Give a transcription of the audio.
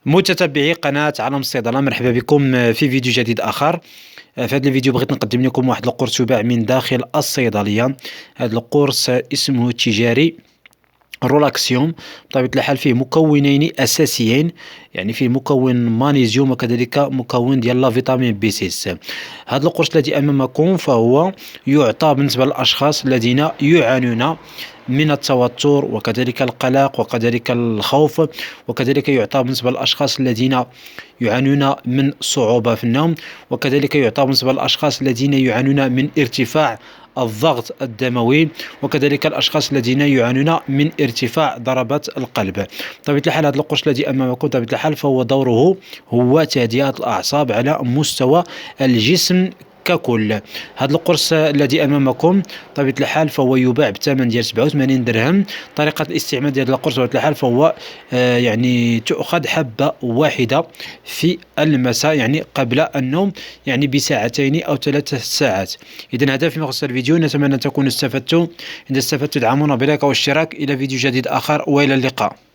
متتبعي قناة عالم الصيدلة، مرحبا بكم في فيديو جديد آخر. في هذا الفيديو بغيت نقدم لكم واحد القرص يباع من داخل الصيدلية. هذا القرص اسمه التجاري رolaxium. بطبيعة الحال فيه مكونين أساسيين، يعني فيه مكون مغنيسيوم وكذلك مكون ديال لا فيتامين بي 6. هذا القرص الذي أمامكم فهو يعطى بالنسبة للأشخاص الذين يعانون من التوتر وكذلك القلق وكذلك الخوف، وكذلك يعطى بالنسبة للأشخاص الذين يعانون من صعوبة في النوم، وكذلك يعطى بالنسبة للأشخاص الذين يعانون من ارتفاع الضغط الدموي، وكذلك الأشخاص الذين يعانون من ارتفاع ضربات القلب. بطبيعة الحال هذا القرص الذي أمامكم بطبيعة الحال فهو دوره هو تهدئة الأعصاب على مستوى الجسم ككل. هذا القرص الذي امامكم بطبيعه الحال فهو يباع بثمن ديال 87 درهم. طريقه الاستعمال ديال هذا القرص بطبيعه الحال فهو يعني تؤخذ حبه واحده في المساء، يعني قبل النوم، يعني بساعتين او 3 ساعات. اذا هذا فيما يخص الفيديو، نتمنى ان تكونوا استفدتوا. اذا استفدتوا دعمونا بلايك او اشتراك. الى فيديو جديد اخر والى اللقاء.